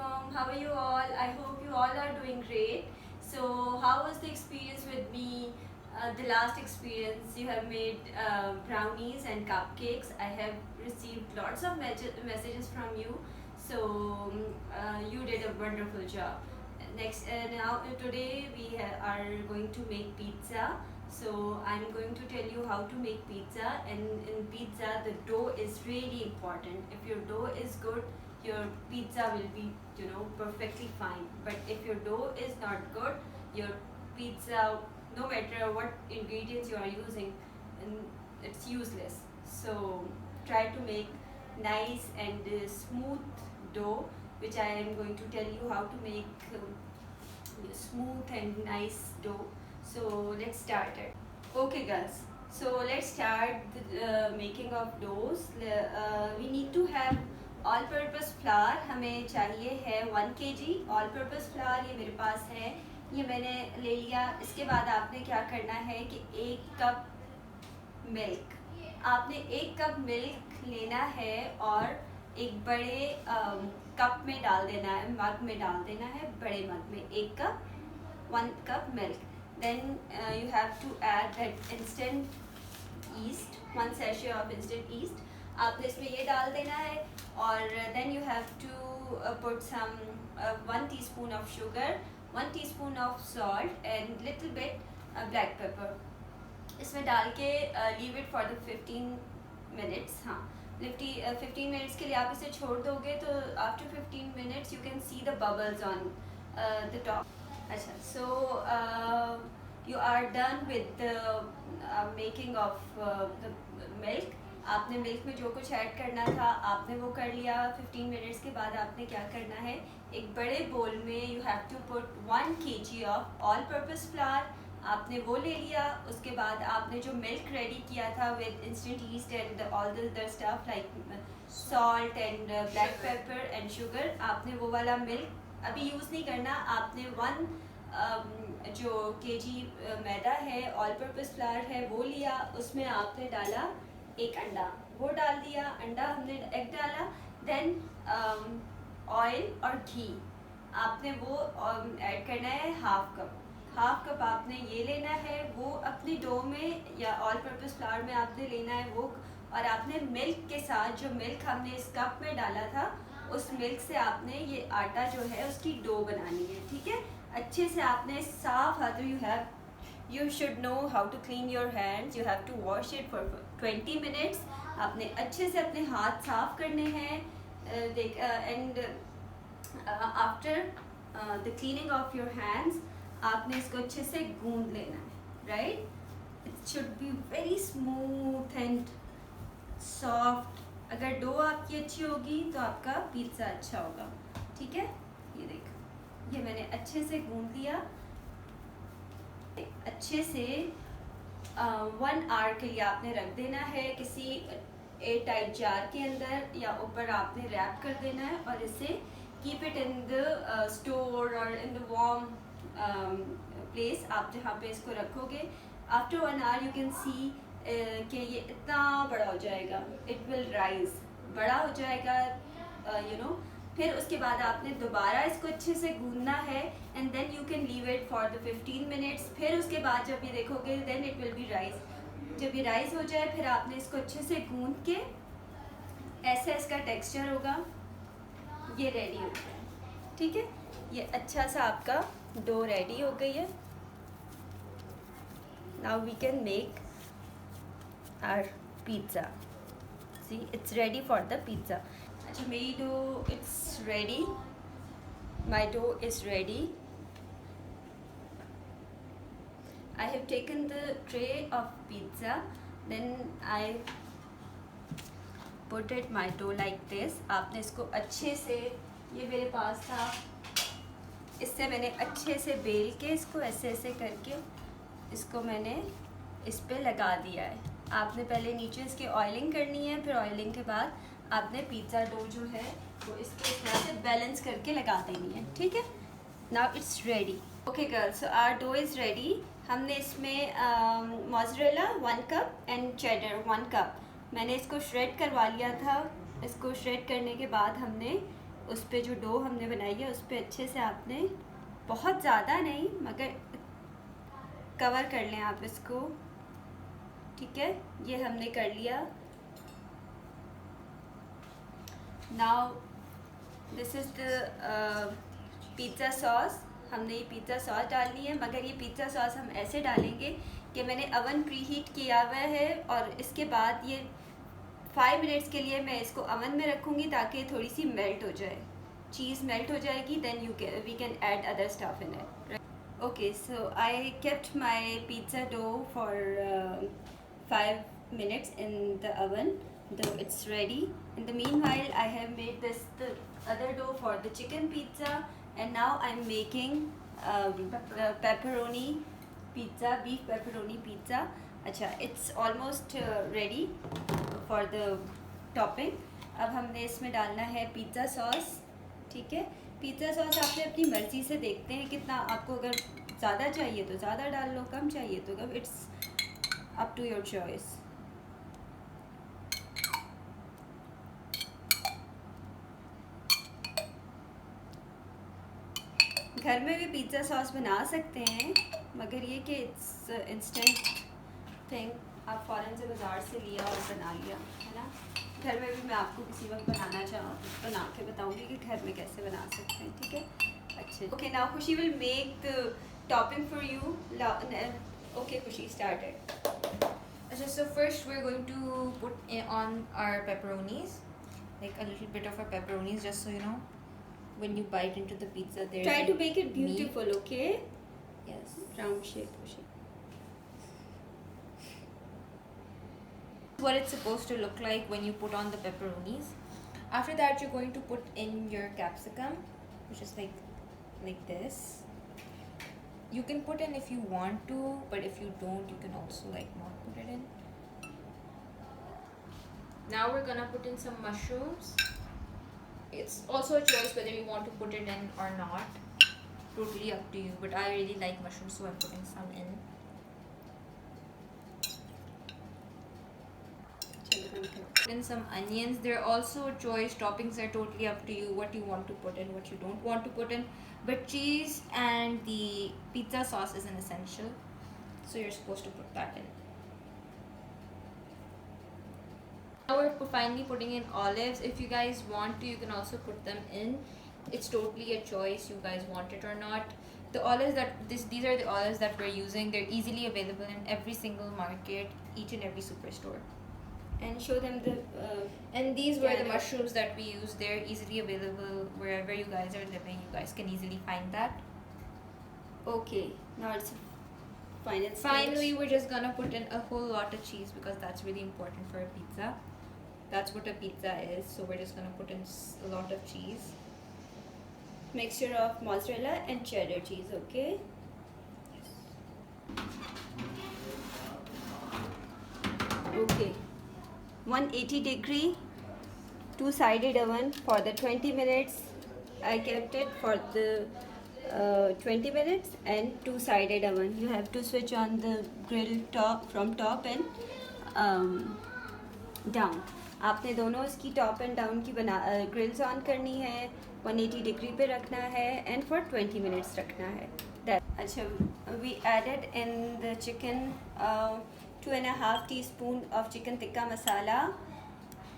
Assalamualaikum. How are you all? I hope you all are doing great. So, how was the experience with me? The last experience, you have made brownies and cupcakes. I have received lots of messages from you. So, you did a wonderful job. Today we are going to make pizza. So I'm going to tell you how to make pizza, and in pizza the dough is really important. If your dough is good, your pizza will be perfectly fine. But if your dough is not good, your pizza, no matter what ingredients you are using, and it's useless. So try to make nice and smooth dough, which I am going to tell you how to make smooth and nice dough. So let's start it. Okay guys, so let's start the making of doughs. We need to have all purpose flower. हमें चाहिए है 1 kg all purpose flower. ये मेरे पास है, ये मैंने ले लिया. इसके बाद आपने क्या करना है कि 1 कप मिल्क, आपने 1 कप मिल्क लेना है और एक बड़े कप में डाल देना है, मग में डाल देना है, बड़े मग में 1 cup milk. Then you have to add that instant yeast, 1 sachet of instant yeast. आपने इसमें ये डाल देना है. और then you have to put some 1 teaspoon of sugar, 1 teaspoon of salt and little bit black pepper. इसमें डाल के leave it for the 15 minutes. हाँ, 15 minutes के लिए आप इसे छोड़ दोगे तो after 15 minutes you can see the bubbles on the top. अच्छा, so you are done with the making of the milk. आपने मिल्क में जो कुछ ऐड करना था आपने वो कर लिया. 15 मिनट्स के बाद आपने क्या करना है, एक बड़े बोल में you have to put 1 kg of all purpose flour. आपने वो ले लिया. उसके बाद आपने जो मिल्क रेडी किया था with instant yeast and all the other stuff like salt and black pepper and sugar, आपने वो वाला मिल्क अभी यूज़ नहीं करना. आपने 1 जो kg मैदा है, ऑल पर्पस फ्लावर है, वो लिया. उसमें आपने डाला 1 अंडा, वो डाल दिया. अंडा हमने एग डाला. देन ऑयल और घी आपने वो ऐड करना है. हाफ कप आपने ये लेना है, वो अपनी डो में या ऑल पर्पस फ्लावर में आपने लेना है वो. और आपने मिल्क के साथ, जो मिल्क हमने इस कप में डाला था, उस मिल्क से आपने ये आटा जो है उसकी डो बनानी है. ठीक है, अच्छे से आपने साफ हाथ, you should know how to clean your hands. You have to wash it for 20 minutes. आपने अच्छे से अपने हाथ साफ करने हैं. And after the cleaning of your hands, आपने इसको अच्छे से गूंद लेना है. Right? It should be very smooth and soft. अगर डो आपकी अच्छी होगी तो आपका पिज़्ज़ा अच्छा होगा. ठीक है, ये देखो, ये मैंने अच्छे से गूंद लिया. अच्छे से 1 आवर के लिए आपने रख देना है किसी एयर टाइट जार के अंदर, या ऊपर आपने रैप कर देना है. और इसे keep it in the store और इन द वार्म प्लेस, आप जहाँ पे इसको रखोगे. After 1 hour you can see कि ये इतना बड़ा हो जाएगा. इट विल राइज, बड़ा हो जाएगा. फिर उसके बाद आपने दोबारा इसको अच्छे से गूंदना है. And then you can leave it for the 15 minutes. फिर उसके बाद जब ये देखोगे then it will be rise. जब ये राइज हो जाए फिर आपने इसको अच्छे से गूंद के, ऐसा इसका टेक्सचर होगा. ये रेडी हो गया. ठीक है, ये अच्छा सा आपका डो रेडी हो गई है. Now we can make our pizza. See, it's ready for the pizza. अच्छा, मेरी dough it's ready. My dough is ready. I have taken the tray of pizza. Then I put it my dough like this. आपने इसको अच्छे से, ये मेरे पास था, इससे मैंने अच्छे से बेल के इसको ऐसे ऐसे करके इसको मैंने इस पे लगा दिया है. आपने पहले नीचे इसकी ऑयलिंग करनी है, फिर ऑयलिंग के बाद आपने पिज़्ज़ा डो जो है वो इसको इस तरह से बैलेंस करके लगा देनी है. ठीक है, now it's ready. Okay girls, so our dough is ready. हमने इसमें mozzarella 1 cup and cheddar 1 cup, मैंने इसको श्रेड करवा लिया था. इसको श्रेड करने के बाद हमने उस पे जो डो हमने बनाई है उस पे अच्छे से आपने, बहुत ज़्यादा नहीं मगर कवर कर लें आप इसको, ठीक है। ये हमने कर लिया। Now this is the pizza sauce. हमने ये पिज़्ज़ा सॉस डालनी है, मगर ये पिज़्ज़ा सॉस हम ऐसे डालेंगे कि मैंने अवन प्री हीट किया हुआ है और इसके बाद ये 5 मिनट्स के लिए मैं इसको अवन में रखूँगी ताकि थोड़ी सी मेल्ट हो जाए, चीज़ मेल्ट हो जाएगी, then we can add other stuff in it. Okay, so I kept my pizza dough for 5 minutes in the oven. Though it's ready. In the meanwhile, I have made the other dough for the chicken pizza, and now I'm making the pepperoni pizza, beef pepperoni pizza. अच्छा, it's almost ready for the topping. अब हमने इसमें डालना है pizza sauce, ठीक है। Pizza sauce आपने अपनी मर्ज़ी से देखते हैं कितना आपको, अगर ज़्यादा चाहिए तो ज़्यादा डाल लो, कम चाहिए तो कम, it's up to your choice. घर में भी पिज़्ज़ा सॉस बना सकते हैं, मगर ये कि इट्स इंस्टेंट थिंग, आप फ़ौरन से बाज़ार से लिया और बना लिया, है ना। घर में भी मैं आपको किसी वक्त बना के बताऊंगी कि घर में कैसे बना सकते हैं, ठीक है। अच्छा, ओके, नाउ खुशी will make the topping for you. Okay खुशी, started. Okay, so first we're going to put on our pepperonis, like a little bit of our pepperonis, just so you know, when you bite into the pizza, there's Try to make it beautiful, meat. okay? Yes. Round shape, Khushi. What it's supposed to look like when you put on the pepperonis. After that, you're going to put in your capsicum, which is like this. You can put in if you want to, but if you don't, you can also like not put it in. Now we're gonna put in some mushrooms. It's also a choice whether you want to put it in or not. Totally up to you, but I really like mushrooms, so I'm putting some in. Put in some onions. They're also a choice. Toppings are totally up to you, what you want to put in, what you don't want to put in. But cheese and the pizza sauce is an essential, so you're supposed to put that in. Now we're finally putting in olives. If you guys want to, you can also put them in. It's totally a choice, you guys want it or not. The olives these are the olives that we're using. They're easily available in every single market, each and every superstore. And show them the and these were the mushrooms that we used. They're easily available wherever you guys are living. You guys can easily find that. Okay, now it's final stage. Finally, we're just gonna put in a whole lot of cheese because that's really important for a pizza. That's what a pizza is. So we're just gonna put in a lot of cheese. Mixture of mozzarella and cheddar cheese, okay? Okay, 180-degree two-sided oven for the 20 minutes. I kept it for the 20 minutes, and two-sided oven. You have to switch on the grill from top and down. आपने दोनों इसकी top and down की grills on करनी है, 180 degree पे रखना है, and for 20 minutes रखना है। अच्छा, we added in the chicken 2.5 teaspoon of chicken tikka masala,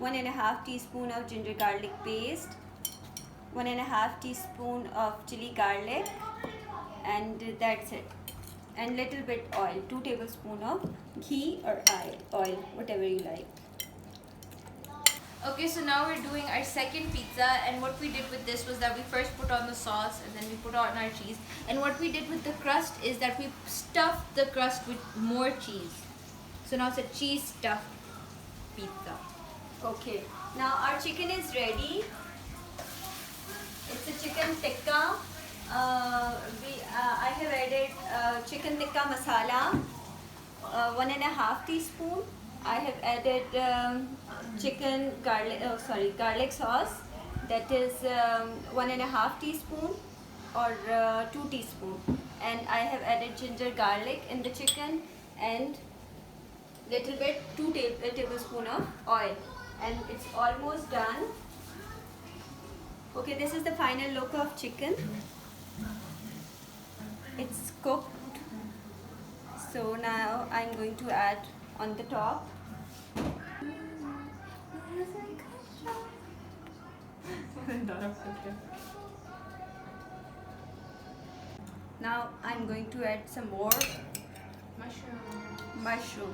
1.5 teaspoon of ginger garlic paste, 1.5 teaspoon of chili garlic, and that's it. And little bit oil, 2 tablespoon of ghee or oil, whatever you like. Okay, so now we're doing our second pizza, and what we did with this was that we first put on the sauce and then we put on our cheese. And what we did with the crust is that we stuffed the crust with more cheese. So now it's a cheese stuffed pizza. Okay, now our chicken is ready. It's a chicken tikka. I have added chicken tikka masala, 1.5 teaspoon. I have added garlic sauce, that is 1.5 teaspoon or 2 teaspoon, and I have added ginger garlic in the chicken and little bit 2 tablespoon of oil, and it's almost done. Okay, this is the final look of chicken. It's cooked. So now I'm going to add on the top. Now I'm going to add some more Mushroom. mushroom.